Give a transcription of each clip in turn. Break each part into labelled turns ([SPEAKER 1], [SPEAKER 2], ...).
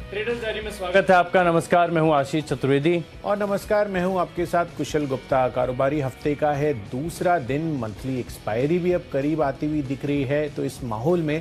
[SPEAKER 1] Traders diary में स्वागत है आपका। नमस्कार, मैं हूं आशीष चतुर्वेदी
[SPEAKER 2] और नमस्कार, मैं हूं आपके साथ कुशल गुप्ता। कारोबारी हफ्ते का है दूसरा दिन, मंथली एक्सपायरी भी अब करीब आती हुई दिख रही है। तो इस माहौल में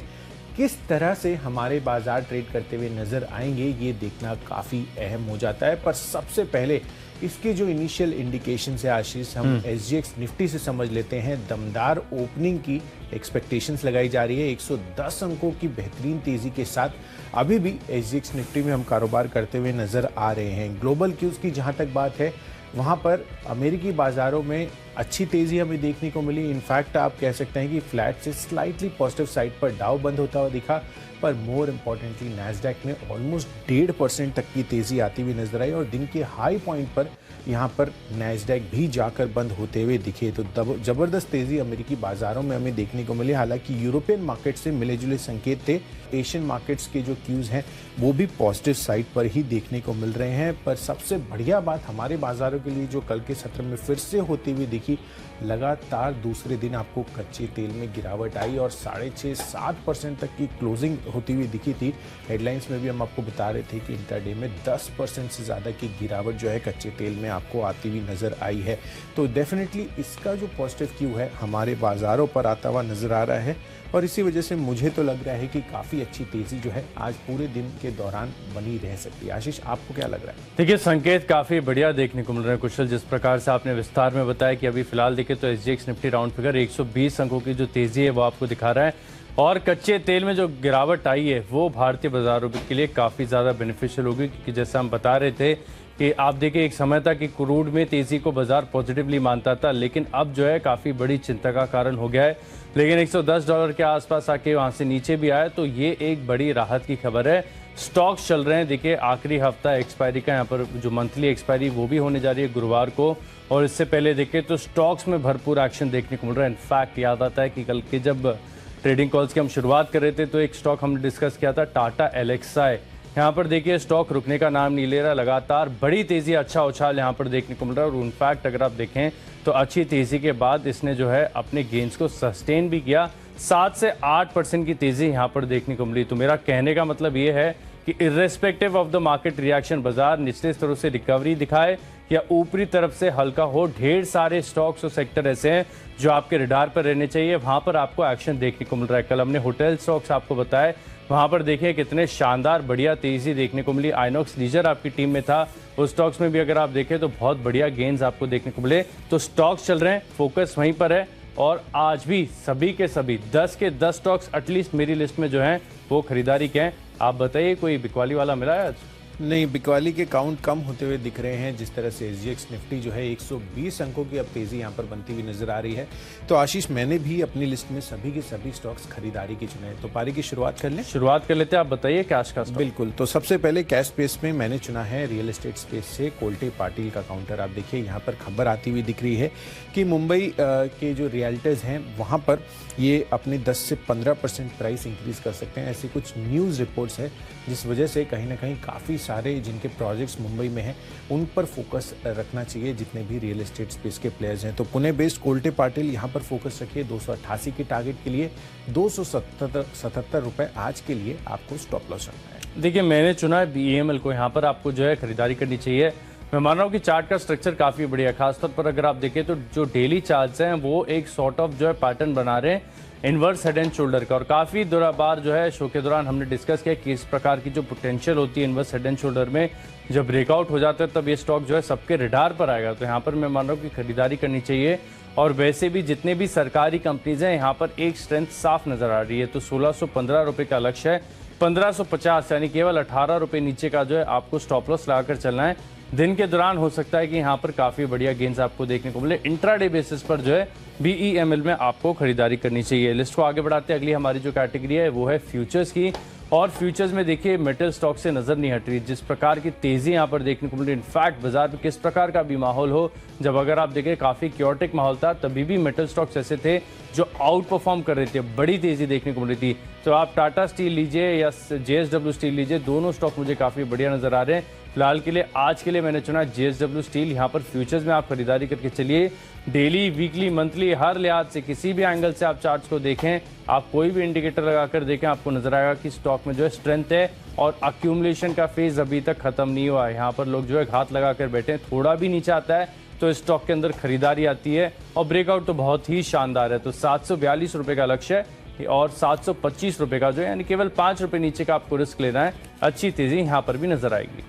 [SPEAKER 2] किस तरह से हमारे बाजार ट्रेड करते हुए नजर आएंगे, ये देखना काफी अहम हो जाता है। पर सबसे पहले इसके जो इनिशियल इंडिकेशन है आशीष, हम एसजीएक्स निफ्टी से समझ लेते हैं। दमदार ओपनिंग की एक्सपेक्टेशंस लगाई जा रही है। 110 अंकों की बेहतरीन तेजी के साथ अभी भी एसजीएक्स निफ्टी में हम कारोबार करते हुए नजर आ रहे हैं। ग्लोबल क्यूज की जहां तक बात है, वहां पर अमेरिकी बाजारों में अच्छी तेजी हमें देखने को मिली। इनफैक्ट आप कह सकते हैं कि फ्लैट से स्लाइटली पॉजिटिव साइड पर डाउ बंद होता हुआ दिखा, पर मोर इम्पॉर्टेंटली नैस्डैक में ऑलमोस्ट 1.5% तक की तेजी आती हुई नजर आई और दिन के हाई पॉइंट पर यहां पर नैस्डैक भी जाकर बंद होते हुए दिखे। तो जबरदस्त तेजी अमेरिकी बाजारों में हमें देखने को मिली। हालांकि यूरोपियन मार्केट से मिले जुले संकेत थे। एशियन मार्केट्स के जो क्यूज हैं वो भी पॉजिटिव साइड पर ही देखने को मिल रहे हैं। पर सबसे बढ़िया बात हमारे बाजारों के लिए जो कल के सत्र में फिर से होती हुई दिखी, लगातार दूसरे दिन आपको कच्चे तेल में गिरावट आई और 6.5-7% तक की क्लोजिंग होती हुई दिखी थी। हेडलाइंस में भी हम आपको बता रहे थे कि इंट्राडे में 10% से ज़्यादा की गिरावट जो है कच्चे तेल में आपको आती हुई नज़र आई है। तो डेफिनेटली इसका जो पॉजिटिव क्यू है हमारे बाज़ारों पर आता हुआ नज़र आ रहा है और इसी वजह से मुझे तो लग रहा है कि काफ़ी अच्छी तेज़ी जो है आज पूरे दिन के दौरान बनी रह सकती है। आशीष, आपको क्या लग रहा है?
[SPEAKER 1] देखिए, संकेत काफ़ी बढ़िया देखने को मिल रहे हैं कुशल। जिस प्रकार से आपने विस्तार में बताया कि अभी फिलहाल देखें तो एसजीएक्स निफ्टी राउंड फिगर 120 अंकों की जो तेज़ी है वो आपको दिखा रहा है और कच्चे तेल में जो गिरावट आई है वो भारतीय बाजारों के लिए काफ़ी ज़्यादा बेनिफिशियल होगी, क्योंकि जैसा हम बता रहे थे कि आप देखिए एक समय था कि क्रूड में तेज़ी को बाजार पॉजिटिवली मानता था, लेकिन अब जो है काफ़ी बड़ी चिंता का कारण हो गया है। लेकिन $110 के आसपास आके वहाँ से नीचे भी आया, तो ये एक बड़ी राहत की खबर है। स्टॉक्स चल रहे हैं। देखिए आखिरी हफ्ता एक्सपायरी का, यहाँ पर जो मंथली एक्सपायरी वो भी होने जा रही है गुरुवार को, और इससे पहले देखें तो स्टॉक्स में भरपूर एक्शन देखने को मिल रहा है। इनफैक्ट याद आता है कि कल के जब ट्रेडिंग कॉल्स की हम शुरुआत कर रहे थे तो एक स्टॉक हमने डिस्कस किया था, टाटा एलेक्साई। यहाँ पर देखिए स्टॉक रुकने का नाम नहीं ले रहा, लगातार बड़ी तेजी, अच्छा उछाल यहाँ पर देखने को मिल रहा है। और इनफैक्ट अगर आप देखें तो अच्छी तेजी के बाद इसने जो है अपने गेंस को सस्टेन भी किया। 7 से 8% की तेजी यहाँ पर देखने को मिली। तो मेरा कहने का मतलब ये है कि irrespective of the market reaction, बाजार निचले स्तरों से रिकवरी दिखाए या ऊपरी तरफ से हल्का हो, ढेर सारे स्टॉक्स और सेक्टर ऐसे हैं जो आपके रडार पर रहने चाहिए, वहां पर आपको एक्शन देखने को मिल रहा है। कल हमने होटल स्टॉक्स आपको बताए, वहां पर देखिए कितने शानदार बढ़िया तेजी देखने को मिली। आइनॉक्स लीजर आपकी टीम में था, उस स्टॉक्स में भी अगर आप देखें तो बहुत बढ़िया गेन्स आपको देखने को मिले। तो स्टॉक्स चल रहे हैं, फोकस वहीं पर है और आज भी सभी के सभी 10 के 10 स्टॉक्स एटलीस्ट मेरी लिस्ट में जो हैं वो खरीदारी के हैं। आप बताइए, कोई बिकवाली वाला मिला है आज?
[SPEAKER 2] नहीं, बिकवाली के काउंट कम होते हुए दिख रहे हैं। जिस तरह से एसजीएक्स निफ्टी जो है 120 अंकों की अब तेजी यहाँ पर बनती हुई नजर आ रही है। तो आशीष, मैंने भी अपनी लिस्ट में सभी के सभी स्टॉक्स खरीदारी के चुने हैं। तो पारी की शुरुआत कर लें?
[SPEAKER 1] शुरुआत कर लेते हैं, आप बताइए कैश का स्टॉक।
[SPEAKER 2] बिल्कुल। तो सबसे पहले कैश स्पेस में मैंने चुना है रियल एस्टेट स्पेस से कोल्टे पाटिल का काउंटर। आप देखिए यहाँ पर खबर आती हुई दिख रही है कि मुंबई के जो रियल्टर्स हैं वहाँ पर ये अपने 10 से 15% प्राइस इंक्रीज कर सकते हैं। ऐसी कुछ न्यूज़ रिपोर्ट्स है जिस वजह से कहीं ना कहीं काफ़ी सारे जिनके प्रोजेक्ट्स मुंबई में हैं उन पर फोकस रखना चाहिए जितने भी रियल एस्टेट स्पेस के प्लेयर्स हैं। तो पुणे बेस्ड कोल्टे पाटिल यहाँ पर फोकस रखिए। 288 के टारगेट के लिए 277 रुपये आज के लिए आपको स्टॉप लॉस रखना है।
[SPEAKER 1] देखिए मैंने चुना है बीईएमएल को, यहाँ पर आपको जो है खरीदारी करनी चाहिए। मैं मान रहा हूँ कि चार्ट का स्ट्रक्चर काफ़ी बढ़िया है। खासतौर पर अगर आप देखें तो जो डेली चार्ट्स हैं वो एक सॉर्ट ऑफ जो है पैटर्न बना रहे हैं इन्वर्स हेड एंड शोल्डर का। और काफ़ी बार जो है शो के दौरान हमने डिस्कस किया कि इस प्रकार की जो पोटेंशियल होती है इन्वर्स हेड एंड शोल्डर में, जब ब्रेकआउट हो जाता है तब ये स्टॉक जो है सबके रडार पर आएगा। तो यहाँ पर मैं मान रहा हूँ कि खरीदारी करनी चाहिए। और वैसे भी जितने भी सरकारी कंपनीज हैं यहाँ पर एक स्ट्रेंथ साफ नजर आ रही है। तो 1615 रुपये का लक्ष्य है, 1550 यानी केवल 18 रुपये नीचे का जो है आपको स्टॉप लॉस लगाकर चलना है। दिन के दौरान हो सकता है कि यहाँ पर काफ़ी बढ़िया गेंस आपको देखने को मिले। इंट्राडे बेसिस पर जो है बीईएमएल में आपको खरीदारी करनी चाहिए। लिस्ट को आगे बढ़ाते हैं, अगली हमारी जो कैटेगरी है वो है फ्यूचर्स की। और फ्यूचर्स में देखिए मेटल स्टॉक से नजर नहीं हट रही। जिस प्रकार की तेजी यहाँ पर देखने को मिल रही, इनफैक्ट बाजार में किस प्रकार का भी माहौल हो, जब अगर आप देखें काफी क्योटिक माहौल था तभी भी मेटल स्टॉक्स ऐसे थे जो आउट परफॉर्म कर रहे थे, बड़ी तेजी देखने को मिल रही थी। तो आप टाटा स्टील लीजिए या जेएसडब्ल्यू स्टील लीजिए, दोनों स्टॉक मुझे काफी बढ़िया नजर आ रहे हैं। फिलहाल के लिए आज के लिए मैंने चुना जेएसडब्ल्यू स्टील। यहाँ पर फ्यूचर्स में आप खरीदारी करके चलिए। डेली, वीकली, मंथली, हर लिहाज से किसी भी एंगल से आप चार्ट्स को देखें, आप कोई भी इंडिकेटर लगाकर देखें, आपको नजर आएगा कि स्टॉक में जो है स्ट्रेंथ है और अक्यूमुलेशन का फेज अभी तक खत्म नहीं हुआ है। यहाँ पर लोग जो है घात लगा कर बैठे हैं, थोड़ा भी नीचे आता है तो स्टॉक के अंदर खरीदारी आती है और ब्रेकआउट तो बहुत ही शानदार है। तो 742 रुपए का लक्ष्य है और 725 रुपए का जो है, यानी केवल 5 रुपए नीचे का आपको रिस्क लेना है। अच्छी तेजी यहाँ पर भी नजर आएगी।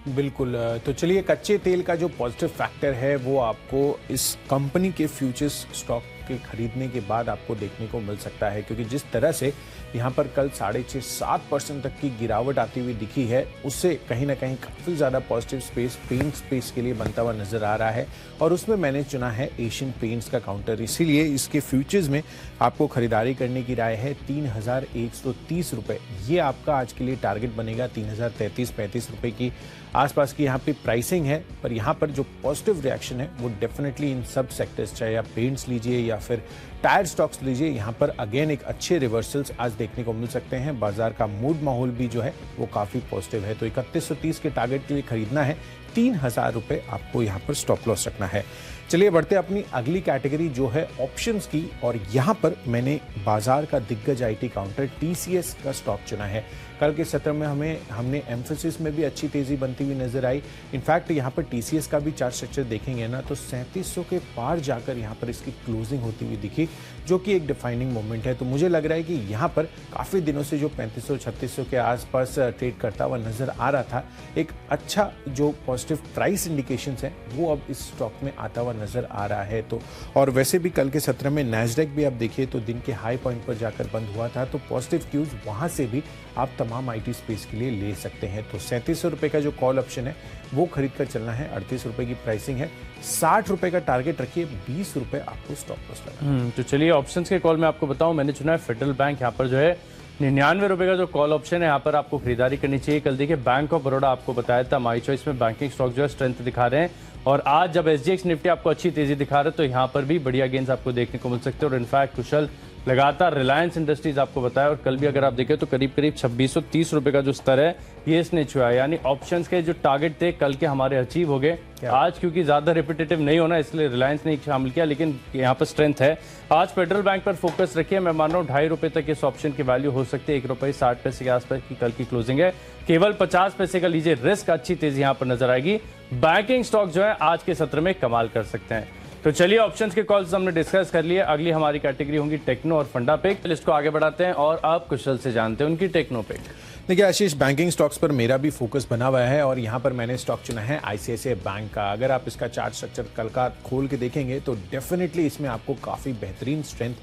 [SPEAKER 2] बिल्कुल। तो चलिए, कच्चे तेल का जो पॉजिटिव फैक्टर है वो आपको इस कंपनी के फ्यूचर्स स्टॉक के खरीदने के बाद आपको देखने को मिल सकता है, क्योंकि जिस तरह से यहाँ पर कल 6.5-7% तक की गिरावट आती हुई दिखी है, उससे कहीं ना कहीं काफ़ी ज़्यादा पॉजिटिव स्पेस पेंट स्पेस के लिए बनता हुआ नजर आ रहा है। और उसमें मैंने चुना है एशियन पेंट्स का काउंटर, इसीलिए इसके फ्यूचर्स में आपको खरीदारी करने की राय है 3130 रुपये। ये आपका आज के लिए टारगेट बनेगा। 3033-35 रुपये की आसपास की यहाँ पे प्राइसिंग है, पर यहाँ पर जो पॉजिटिव रिएक्शन है वो डेफिनेटली इन सब सेक्टर्स, चाहे आप पेंट्स लीजिए या फिर टायर स्टॉक्स लीजिए, यहाँ पर अगेन एक अच्छे रिवर्सल्स आज देखने को मिल सकते हैं। बाजार का मूड माहौल भी जो है वो काफ़ी पॉजिटिव है। तो 3130 के टारगेट के लिए खरीदना है, 3000 रुपये आपको यहाँ पर स्टॉप लॉस रखना है। चलिए बढ़ते अपनी अगली कैटेगरी जो है ऑप्शंस की, और यहाँ पर मैंने बाजार का दिग्गज आईटी काउंटर टीसीएस का स्टॉक चुना है। कल के सत्र में हमने एम्फेसिस में भी अच्छी तेजी बनती हुई नजर आई। इनफैक्ट यहाँ पर टीसीएस का भी चार्ट स्ट्रक्चर देखेंगे ना तो 3700 के पार जाकर यहाँ पर इसकी क्लोजिंग होती हुई दिखी, जो कि एक डिफाइनिंग मोमेंट है। तो मुझे लग रहा है कि यहाँ पर काफ़ी दिनों से जो 3500-3600 के आसपास ट्रेड करता हुआ नजर आ रहा था, एक अच्छा जो पॉजिटिव प्राइस इंडिकेशंस हैं वो अब इस स्टॉक में आता हुआ नजर आ रहा है। तो और वैसे भी कल के सत्र में नैस्डैक भी आप देखिए तो दिन के हाई पॉइंट पर जाकर बंद हुआ था, तो पॉजिटिव क्यूज वहां से भी आप तमाम आईटी स्पेस के लिए ले सकते हैं। तो 3700 रुपये का जो कॉल ऑप्शन है वो खरीद कर चलना है। 38 रुपये की प्राइसिंग है, 60 रुपये का टारगेट रखिए, 20 रुपये आपको स्टॉप लॉस लगाना।
[SPEAKER 1] तो चलिए ऑप्शंस के कॉल में आपको बताऊं, मैंने चुना है फेडरल बैंक। यहाँ पर जो है 99 रुपये का जो कॉल ऑप्शन है, यहाँ पर आपको खरीदारी करनी चाहिए। कल देखिए बैंक ऑफ बड़ौदा आपको बताया था माई चॉइस में बैंकिंग स्टॉक जो है स्ट्रेंथ दिखा रहे हैं, और आज जब एसजीएक्स निफ्टी आपको अच्छी तेजी दिखा रहे हैं तो यहाँ पर भी बढ़िया गेंस आपको देखने को मिल सकते हैं। और इनफैक्ट कुशल लगातार रिलायंस इंडस्ट्रीज आपको बताया, और कल भी अगर आप देखें तो करीब 2630 रुपए का जो स्तर है ये इसने छुआ, यानी ऑप्शंस के जो टारगेट थे कल के हमारे अचीव हो गए। आज क्योंकि ज्यादा रिपीटेटिव नहीं होना इसलिए रिलायंस ने शामिल किया, लेकिन यहाँ पर स्ट्रेंथ है। आज फेडरल बैंक पर फोकस रखिए, मैं मान रहा हूँ 2.5 रुपए तक इस ऑप्शन की वैल्यू हो सकती है। 1 रुपये 60 पैसे के आसपास की कल की क्लोजिंग है, केवल 50 पैसे का लीजिए रिस्क, अच्छी तेजी यहाँ पर नजर आएगी। बैंकिंग स्टॉक जो है आज के सत्र में कमाल कर सकते हैं। तो चलिए ऑप्शंस के कॉल्स हमने डिस्कस कर लिए, अगली हमारी कैटेगरी होंगी टेक्नो और फंडा पिक। लिस्ट को आगे बढ़ाते हैं और आप कुशल से जानते हैं उनकी टेक्नो पिक।
[SPEAKER 2] देखिए आशीष, बैंकिंग स्टॉक्स पर मेरा भी फोकस बना हुआ है और यहाँ पर मैंने स्टॉक चुना है आईसीआईसीआई बैंक का। अगर आप इसका चार्ट स्ट्रक्चर कल का खोल के देखेंगे तो डेफिनेटली इसमें आपको काफ़ी बेहतरीन स्ट्रेंथ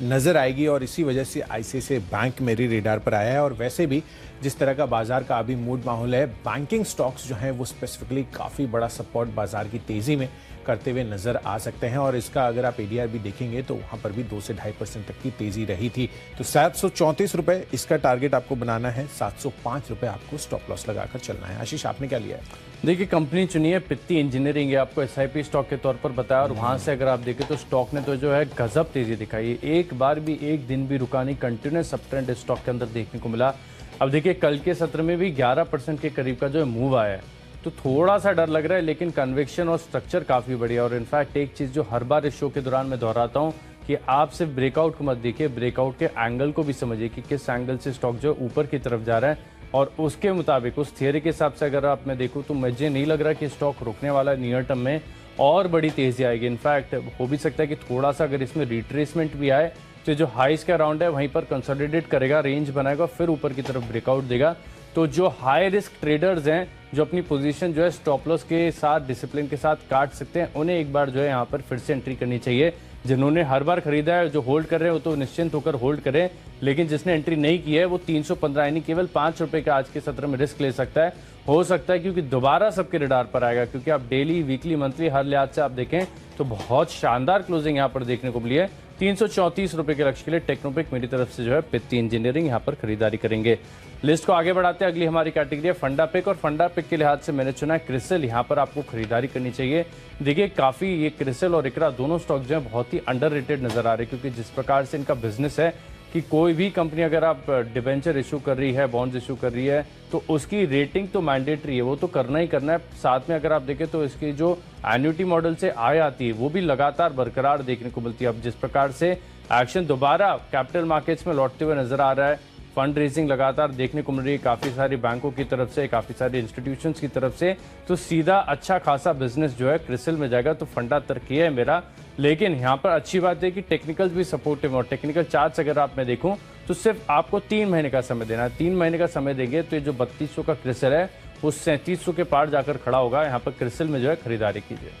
[SPEAKER 2] नजर आएगी, और इसी वजह से आईसीआईसीआई बैंक मेरी रेडार पर आया है। और वैसे भी जिस तरह का बाजार का अभी मूड माहौल है, बैंकिंग स्टॉक्स जो हैं वो स्पेसिफिकली काफ़ी बड़ा सपोर्ट बाजार की तेज़ी में करते हुए नजर आ सकते हैं। और इसका अगर आप एडीआर भी देखेंगे तो वहां पर भी 2 से 2.5% तक की तेजी रही थी। तो 734 रुपए इसका टारगेट आपको बनाना है, 705 रुपए आपको स्टॉप लॉस लगाकर चलना है। आशीष, आपने क्या लिया है?
[SPEAKER 1] देखिए कंपनी चुनी है पित्ती इंजीनियरिंग, आपको एसआईपी स्टॉक के तौर पर बताया, और वहां से अगर आप देखें तो स्टॉक ने तो जो है गजब तेजी दिखाई, एक बार भी एक दिन भी रुका नहीं, कंटिन्यूस अप ट्रेंड स्टॉक के अंदर देखने को मिला। अब देखिए कल के सत्र में भी 11% के करीब का जो है मूव आया है, तो थोड़ा सा डर लग रहा है, लेकिन कन्विक्शन और स्ट्रक्चर काफ़ी बढ़िया। और इनफैक्ट एक चीज़ जो हर बार इस शो के दौरान मैं दोहराता हूँ कि आप सिर्फ ब्रेकआउट को मत देखिए, ब्रेकआउट के एंगल को भी समझिए कि किस एंगल से स्टॉक जो ऊपर की तरफ जा रहा है, और उसके मुताबिक उस थियरी के हिसाब से अगर आप मैं देखूँ तो मुझे नहीं लग रहा कि स्टॉक रुकने वाला नियर टर्म में और बड़ी तेज़ी आएगी। इनफैक्ट हो भी सकता है कि थोड़ा सा अगर इसमें रिट्रेसमेंट भी आए तो जो हाइस का राउंड है वहीं पर कंसोलिडेट करेगा, रेंज बनाएगा, फिर ऊपर की तरफ ब्रेकआउट देगा। तो जो हाई रिस्क ट्रेडर्स हैं जो अपनी पोजीशन जो है स्टॉप लॉस के साथ डिसिप्लिन के साथ काट सकते हैं, उन्हें एक बार जो है यहाँ पर फिर से एंट्री करनी चाहिए। जिन्होंने हर बार खरीदा है, जो होल्ड कर रहे हैं वो तो निश्चिंत होकर होल्ड करें, लेकिन जिसने एंट्री नहीं की है वो 315 यानी केवल 5 रुपए का आज के सत्र में रिस्क ले सकता है। हो सकता है क्योंकि दोबारा सबके रडार पर आएगा, क्योंकि आप डेली वीकली मंथली हर लिहाज से आप देखें तो बहुत शानदार क्लोजिंग यहाँ पर देखने को मिली है। 334 रुपए के लक्ष्य के लिए टेक्नोपिक मेरी तरफ से जो है पित्ती इंजीनियरिंग यहाँ पर खरीदारी करेंगे। लिस्ट को आगे बढ़ाते हैं, अगली हमारी कैटेगरी है फंडा पिक, और फंडा पिक के लिहाज से मैंने चुना है क्रिसिल। यहाँ पर आपको खरीदारी करनी चाहिए। देखिए काफ़ी ये क्रिसिल और इकरा दोनों स्टॉक जो है बहुत ही अंडररेटेड नजर आ रहे हैं, क्योंकि जिस प्रकार से इनका बिजनेस है कि कोई भी कंपनी अगर आप डिबेंचर इशू कर रही है, बॉन्ड्स इशू कर रही है, तो उसकी रेटिंग तो मैंडेटरी है, वो तो करना ही करना है। साथ में अगर आप देखें तो इसकी जो एन्युटी मॉडल से आय आती है वो भी लगातार बरकरार देखने को मिलती है। अब जिस प्रकार से एक्शन दोबारा कैपिटल मार्केट्स में लौटते हुए नजर आ रहा है, फंड रेजिंग लगातार देखने को मिल रही है काफ़ी सारी बैंकों की तरफ से, काफ़ी सारे इंस्टीट्यूशंस की तरफ से, तो सीधा अच्छा खासा बिजनेस जो है क्रिसिल में जाएगा। तो फंडा तरक्की है मेरा, लेकिन यहाँ पर अच्छी बात है कि टेक्निकल्स भी सपोर्टिव है और टेक्निकल चार्ट्स अगर आप मैं देखूँ तो सिर्फ आपको 3 महीने का समय देना है। 3 महीने का समय देंगे तो ये जो 3200 का क्रिसिल है वो 3700 के पार जाकर खड़ा होगा। यहाँ पर क्रिसिल में जो है खरीदारी कीजिए।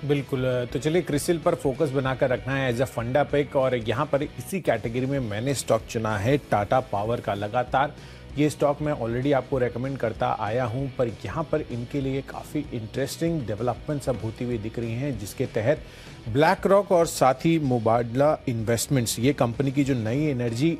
[SPEAKER 2] बिल्कुल, तो चलिए क्रिसिल पर फोकस बनाकर रखना है एज अ फंडा पिक। और यहाँ पर इसी कैटेगरी में मैंने स्टॉक चुना है टाटा पावर का। लगातार ये स्टॉक मैं ऑलरेडी आपको रेकमेंड करता आया हूँ, पर यहाँ पर इनके लिए काफ़ी इंटरेस्टिंग डेवलपमेंट्स अब होती हुई दिख रही हैं, जिसके तहत ब्लैक रॉक और साथ ही मुबादला इन्वेस्टमेंट्स, ये कंपनी की जो नई एनर्जी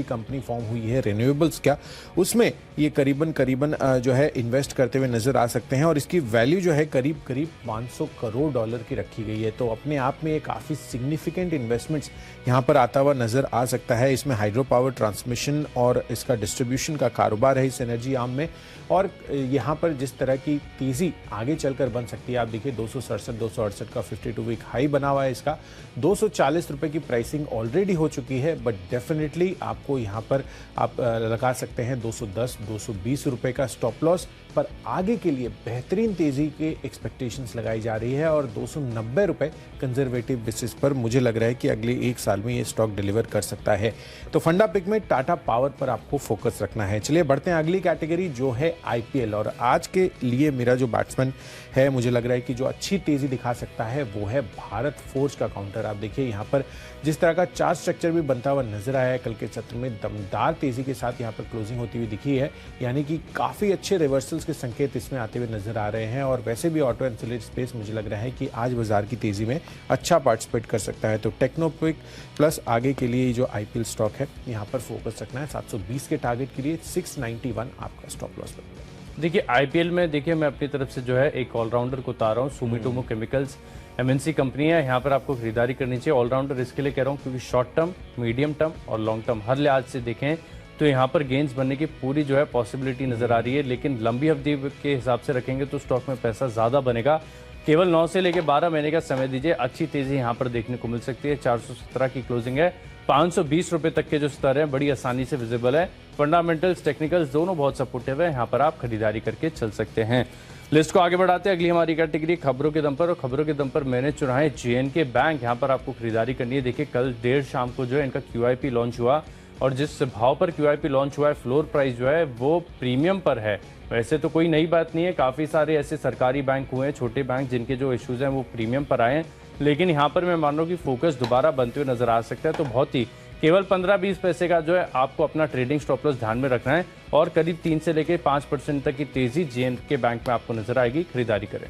[SPEAKER 2] कंपनी फॉर्म हुई है रिन्यूएबल्स क्या, उसमें ये करीबन जो है इन्वेस्ट करते हुए नजर आ सकते हैं। और इसकी वैल्यू जो है करीब 500 करोड़ डॉलर की रखी गई है। तो अपने आप में ये काफ़ी सिग्निफिकेंट इन्वेस्टमेंट्स यहाँ पर आता हुआ नजर आ सकता है। इसमें हाइड्रो पावर ट्रांसमिशन और इसका डिस्ट्रीब्यूशन का कारोबार है इस एनर्जी आर्म में। और यहाँ पर जिस तरह की तेज़ी आगे चलकर बन सकती है, आप देखिए 267 का 52 वीक हाई बना हुआ है इसका। 240 रुपए की प्राइसिंग ऑलरेडी हो चुकी है, बट डेफिनेटली आपको यहाँ पर आप लगा सकते हैं 210 220 रुपए का स्टॉप लॉस। पर आगे के लिए बेहतरीन तेजी के एक्सपेक्टेशंस लगाई जा रही है और 290 रुपए कंजर्वेटिव बेसिस पर मुझे लग रहा है कि अगले 1 साल में ये स्टॉक डिलीवर कर सकता है। तो फंडा पिक में टाटा पावर पर आपको फोकस रखना है। चलिए बढ़ते हैं अगली कैटेगरी जो है आईपीएल। और आज के लिए मेरा जो बैट्समैन है, मुझे लग रहा है कि जो अच्छी तेजी दिखा सकता है वो है भारत फोर्ज का काउंटर। आप देखिए यहाँ पर जिस तरह का चार्ट स्ट्रक्चर भी बनता हुआ नजर आया है, कल के सत्र में दमदार तेजी के साथ यहाँ पर क्लोजिंग होती हुई दिखी है, यानी कि काफी अच्छे रिवर्सल्स के संकेत इसमें आते हुए नजर आ रहे हैं। और वैसे भी ऑटो एंसिलरी स्पेस मुझे लग रहा है कि आज बाजार की तेजी में अच्छा पार्टिसिपेट कर सकता है। तो टेक्नोपिक प्लस आगे के लिए जो आईपीएल स्टॉक है यहाँ पर फोकस रखना है। 720 के टारगेट के लिए 691 आपका स्टॉप लॉस बनेगा।
[SPEAKER 1] देखिए आईपीएल में देखिए मैं अपनी तरफ से जो है एक ऑलराउंडर को उतार रहा हूँ। सुमिटोमो केमिकल्स एमएनसी कंपनी है, यहाँ पर आपको खरीदारी करनी चाहिए। ऑलराउंडर इसके लिए कह रहा हूँ क्योंकि शॉर्ट टर्म, मीडियम टर्म और लॉन्ग टर्म हर लिहाज से देखें तो यहाँ पर गेंस बनने की पूरी जो है पॉसिबिलिटी नजर आ रही है। लेकिन लंबी अवधि के हिसाब से रखेंगे तो स्टॉक में पैसा ज़्यादा बनेगा। केवल 9 से लेकर 12 महीने का समय दीजिए, अच्छी तेजी यहाँ पर देखने को मिल सकती है। 417 की क्लोजिंग है, 520 रुपए तक के जो स्तर है बड़ी आसानी से विजिबल है। फंडामेंटल्स टेक्निकल्स दोनों बहुत सपोर्टिव है, यहाँ पर आप खरीदारी करके चल सकते हैं। लिस्ट को आगे बढ़ाते हैं। अगली हमारी कैटेगरी खबरों के दम पर, और खबरों के दम पर मैंने चुना है जेएनके बैंक। यहाँ पर आपको खरीदारी करनी है। देखिए कल देर शाम को जो है इनका क्यूआईपी लॉन्च हुआ और जिस भाव पर क्यूआईपी लॉन्च हुआ है, फ्लोर प्राइस जो है वो प्रीमियम पर है। वैसे तो कोई नई बात नहीं है, काफ़ी सारे ऐसे सरकारी बैंक हुए हैं, छोटे बैंक जिनके जो इश्यूज हैं वो प्रीमियम पर आए हैं। लेकिन यहाँ पर मैं मान रहा हूँ कि फोकस दोबारा बनते हुए नजर आ सकता है। तो बहुत ही केवल 15-20 पैसे का जो है आपको अपना ट्रेडिंग स्टॉप लॉस ध्यान में रखना है और करीब 3 से लेकर 5% तक की तेजी जेएनके बैंक में आपको नजर आएगी। खरीदारी करें।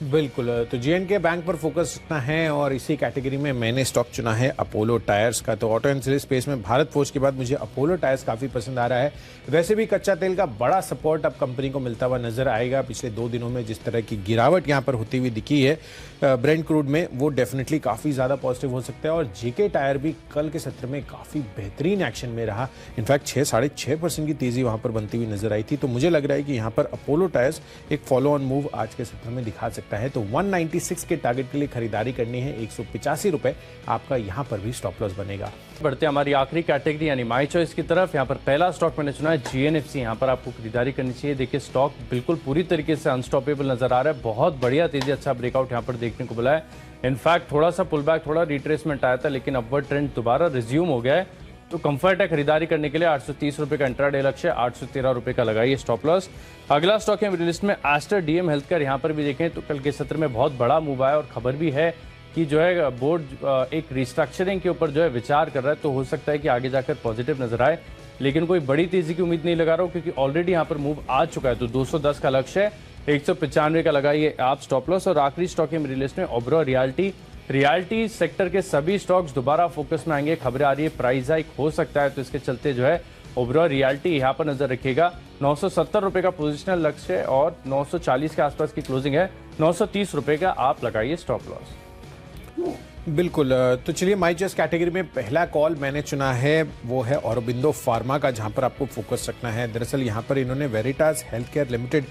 [SPEAKER 2] बिल्कुल, तो जेएनके बैंक पर फोकस रखना है और इसी कैटेगरी में मैंने स्टॉक चुना है अपोलो टायर्स का। तो ऑटो एंसिलरी स्पेस में भारत फोर्ज के बाद मुझे अपोलो टायर्स काफ़ी पसंद आ रहा है। वैसे भी कच्चा तेल का बड़ा सपोर्ट अब कंपनी को मिलता हुआ नजर आएगा। पिछले 2 दिनों में जिस तरह की गिरावट यहाँ पर होती हुई दिखी है ब्रेंट क्रूड में, वो डेफिनेटली काफ़ी ज़्यादा पॉजिटिव हो सकता है। और जेके टायर भी कल के सत्र में काफ़ी बेहतरीन एक्शन में रहा। इनफैक्ट 6-6.5% की तेज़ी वहाँ पर बनती हुई नजर आई थी। तो मुझे लग रहा है कि यहाँ पर अपोलो टायर्स एक फॉलो ऑन मूव आज के सत्र में दिखा सकता है। तो 196 के टारगेट के लिए खरीदारी करनी है। 185 रुपए आपका यहाँ पर भी स्टॉप लॉस बनेगा।
[SPEAKER 1] बढ़ते हमारी आखिरी कैटेगरी यानी माई चॉइस की तरफ। यहाँ पर पहला स्टॉक मैंने चुना है जीएनएफसी। यहाँ पर आपको खरीदारी करनी चाहिए। देखिए स्टॉक बिल्कुल पूरी तरीके से अनस्टॉपेबल नजर आ रहा है। बहुत बढ़िया तेजी, अच्छा ब्रेकआउट यहाँ पर देखने को मिला है। इनफैक्ट थोड़ा सा पुल बैक, थोड़ा रिट्रेसमेंट आया था, लेकिन अपवर्ड ट्रेंड दोबारा रिज्यूम हो गया है। तो कंफर्ट है खरीदारी करने के लिए। 830 रुपए का इंट्राडे लक्ष्य, 813 रुपए का लगाइए स्टॉप लॉस। अगला स्टॉक है मेरी लिस्ट में एस्टर डीएम हेल्थकेयर। यहाँ पर भी देखें तो कल के सत्र में बहुत बड़ा मूव आया और खबर भी है कि जो है बोर्ड एक रिस्ट्रक्चरिंग के ऊपर जो है विचार कर रहा है। तो हो सकता है कि आगे जाकर पॉजिटिव नजर आए, लेकिन कोई बड़ी तेजी की उम्मीद नहीं लगा रहा हूँ क्योंकि ऑलरेडी यहाँ पर मूव आ चुका है। तो 210 का लक्ष्य है, 195 का लगाइए आप स्टॉप लॉस। और आखिरी स्टॉक है मेरी लिस्ट में ओबेरॉय रियल्टी सेक्टर के सभी स्टॉक्स दोबारा फोकस में आएंगे। खबरें आ रही है प्राइस हाइक हो सकता है, तो इसके चलते जो है ओबेरॉय रियल्टी यहाँ पर नजर रखिएगा। 970 रुपए का पोजिशनल लक्ष्य है और 940 के आसपास की क्लोजिंग है। 930 रुपए का आप लगाइए स्टॉप लॉस।
[SPEAKER 2] बिल्कुल, तो चलिए माई चॉइस कैटेगरी में पहला कॉल मैंने चुना है वो है औरोबिंदो फार्मा का, जहां पर आपको फोकस रखना है। दरअसल यहां पर इन्होंने वेरिटास हेल्थ केयर लिमिटेड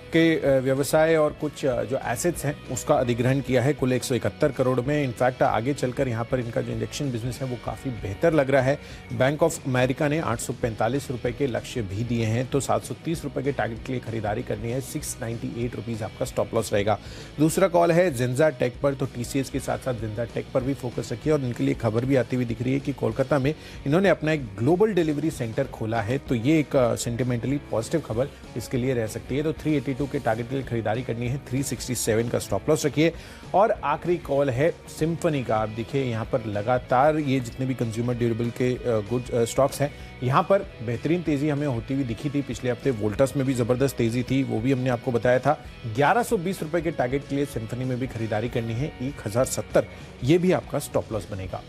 [SPEAKER 2] के व्यवसाय और कुछ जो एसेट्स हैं उसका अधिग्रहण किया है कुल 171 करोड़ में। इनफैक्ट आगे चलकर यहाँ पर इनका जो इंजेक्शन बिजनेस है वो काफ़ी बेहतर लग रहा है। बैंक ऑफ अमेरिका ने 845 रुपये के लक्ष्य भी दिए हैं, तो 730 रुपये के टारगेट के लिए खरीदारी करनी है। 698 रुपीज़ आपका स्टॉप लॉस रहेगा। दूसरा कॉल है जिंजा टेक पर, तो टीसीएस के साथ साथ जिंजा टेक पर भी फोकस रखिए और इनके लिए खबर भी आती हुई दिख रही है कि कोलकाता में इन्होंने अपना एक ग्लोबल डिलीवरी सेंटर खोला है, तो ये एक सेंटिमेंटली पॉजिटिव खबर इसके लिए रह सकती है। तो 382 के टारगेट के लिए खरीदारी करनी है, 367 का स्टॉप लॉस रखिए। और आखिरी कॉल है सिम्फनी का। आप देखिए यहाँ पर लगातार ये जितने भी कंज्यूमर ड्यूरेबल के गुड स्टॉक्स हैं यहाँ पर बेहतरीन तेजी हमें होती हुई दिखी थी। पिछले हफ्ते वोल्टास में भी जबरदस्त तेजी थी, वो भी हमने आपको बताया था। 1120 रुपए के टारगेट के लिए सिम्फनी में भी खरीदारी करनी है, 1070 ये भी आपका स्टॉप लॉस बनेगा।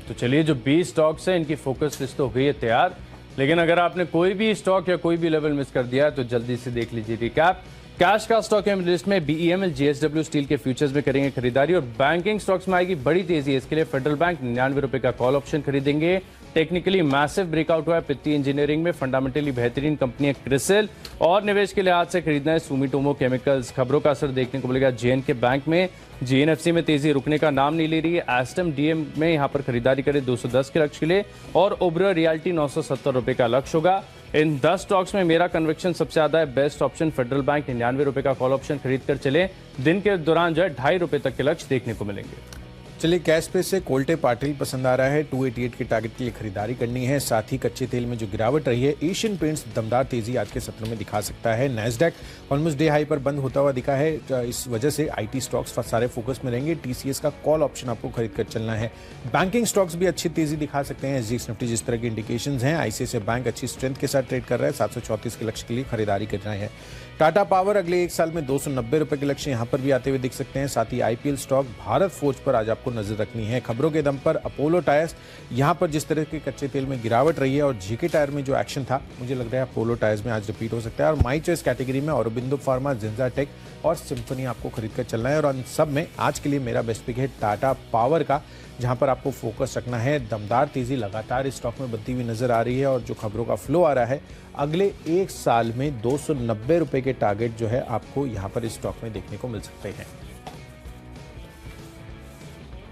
[SPEAKER 1] तो चलिए, जो 20 स्टॉक्स हैं इनकी फोकस लिस्ट हो गई है तैयार, लेकिन अगर आपने कोई भी स्टॉक या कोई भी लेवल मिस कर दिया है तो जल्दी से देख लीजिए रिकैप। कैश का स्टॉक है लिस्ट में, बीईएमएल जेएसडब्ल्यू स्टील के फ्यूचर्स में करेंगे खरीदारी। और बैंकिंग स्टॉक्स में आएगी बड़ी तेजी, इसके लिए फेडरल बैंक 99 रुपए का कॉल ऑप्शन खरीदेंगे। टेक्निकली मैसिव ब्रेकआउट हुआ है पित्ती इंजीनियरिंग में, फंडामेंटली बेहतरीन कंपनी है क्रिसिल। और निवेश के लिहाज से खरीदना है सुमिटोमो केमिकल्स। खबरों का असर देखने को मिलेगा जेएनके बैंक में, जीएनएफसी में तेजी रुकने का नाम नहीं ले रही है। एस्टम डीएम में यहां पर खरीदारी करें 210 के लक्ष्य के लिए, और ओबरा रियल्टी 970 रुपए का लक्ष्य होगा। इन 10 स्टॉक्स में मेरा कन्विक्शन सबसे ज्यादा है। बेस्ट ऑप्शन फेडरल बैंक, 99 रुपए का कॉल ऑप्शन खरीद कर चले। दिन के दौरान जो है 2.5 रुपए तक के लक्ष्य देखने को मिलेंगे।
[SPEAKER 2] चलिए, कैश पे से कोल्टे पाटिल पसंद आ रहा है, 288 के टारगेट के लिए खरीदारी करनी है। साथ ही कच्चे तेल में जो गिरावट रही है, एशियन पेंट्स दमदार तेजी आज के सत्र में दिखा सकता है। नैस्डैक ऑलमोस्ट डे हाई पर बंद होता हुआ दिखा है, इस वजह से आईटी स्टॉक्स सारे फोकस में रहेंगे। टीसीएस का कॉल ऑप्शन आपको खरीद कर चलना है। बैंकिंग स्टॉक्स भी अच्छी तेजी दिखा सकते हैं। एसजीएक्स निफ्टी जिस तरह के इंडिकेशंस हैं, आईसीआईसीआई बैंक अच्छी स्ट्रेंथ के साथ ट्रेड कर रहा है, 734 के लक्ष्य के लिए खरीदारी करना है। टाटा पावर अगले एक साल में 290 रुपए के लक्ष्य यहां पर भी आते हुए दिख सकते हैं। साथ ही आईपीएल स्टॉक भारत फोर्ज पर आज आपको नजर रखनी है। खबरों के दम पर अपोलो टायर्स, यहां पर जिस तरह के कच्चे तेल में गिरावट रही है और जेके टायर में जो एक्शन था, मुझे लग रहा है अपोलो टायर्स में आज रिपीट हो सकता है। और माई चॉइस कैटेगरी में औरोबिंदो फार्मा, जिंजा टेक और सिम्फनी आपको खरीद कर चलना है। और उन सब में आज के लिए मेरा बेस्ट पिक है टाटा पावर का, जहां पर आपको फोकस रखना है। दमदार तेजी लगातार इस स्टॉक में बनती हुई नजर आ रही है और जो खबरों का फ्लो आ रहा है, अगले एक साल में 290 रुपए के टारगेट जो है आपको यहां पर इस स्टॉक में देखने को मिल सकते हैं।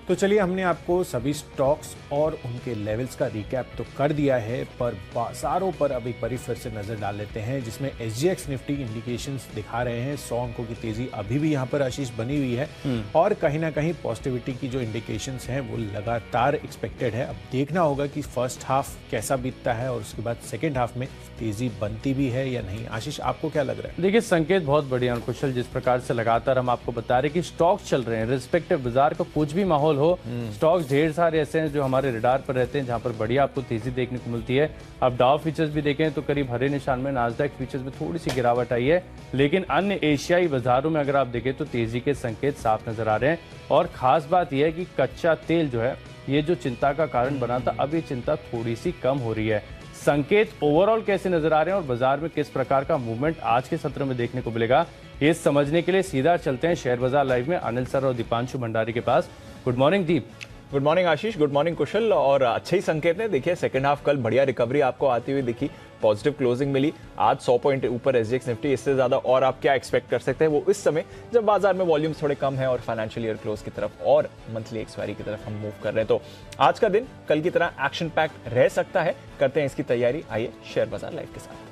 [SPEAKER 2] तो चलिए, हमने आपको सभी स्टॉक्स और उनके लेवल्स का रिकैप तो कर दिया है, पर बाजारों पर अब एक बार फिर से नजर डाल लेते हैं, जिसमें एसजीएक्स निफ्टी इंडिकेशंस दिखा रहे हैं 100 अंकों की तेजी अभी भी यहां पर आशीष बनी हुई है और कहीं ना कहीं पॉजिटिविटी की जो इंडिकेशंस हैं वो लगातार एक्सपेक्टेड है। अब देखना होगा कि फर्स्ट हाफ कैसा बीतता है और उसके बाद सेकेंड हाफ में तेजी बनती भी है या नहीं। आशीष, आपको क्या लग रहा है?
[SPEAKER 1] देखिए, संकेत बहुत बढ़िया और कुशल, जिस प्रकार से लगातार हम आपको बता रहे हैं कि स्टॉक्स चल रहे हैं, रिस्पेक्टिव बाजार का कुछ भी माहौल हो, स्टॉक्स ढेर सारे ऐसे हैं जो हमारे रडार पर रहते हैं, जहां पर बढ़िया आपको तेजी देखने को मिलती है। अब डाउ फीचर्स भी देखें तो करीब हरे निशान में, नास्डैक फीचर्स में थोड़ी सी गिरावट आई है, लेकिन अन्य एशियाई बाजारों में अगर आप देखें तो तेजी के संकेत साफ नजर आ रहे हैं। और खास बात यह है कि कच्चा तेल जो है, ये जो चिंता का कारण बना था, अब ये चिंता थोड़ी सी कम हो रही है। संकेत ओवरऑल कैसे नजर आ रहे हैं और बाजार में किस प्रकार का मूवमेंट आज के सत्र में देखने को मिलेगा, ये समझने के लिए सीधा चलते हैं शेयर बाजार लाइव में अनिल सर और दीपांशु भंडारी के पास। गुड मॉर्निंग दीप।
[SPEAKER 3] गुड मॉर्निंग आशीष, गुड मॉर्निंग कुशल। और अच्छे ही संकेत है। देखिए, सेकंड हाफ कल बढ़िया रिकवरी आपको आती हुई दिखी, पॉजिटिव क्लोजिंग मिली। आज 100 पॉइंट ऊपर एसजीएक्स निफ्टी, इससे ज्यादा और आप क्या एक्सपेक्ट कर सकते हैं, वो इस समय जब बाजार में वॉल्यूम्स थोड़े कम है और फाइनेंशियल ईयर क्लोज की तरफ और मंथली एक्सपायरी की तरफ हम मूव कर रहे हैं। तो आज का दिन कल की तरह एक्शन पैक्ड रह सकता है। करते हैं इसकी तैयारी, आइए शेयर बाजार लाइव के साथ।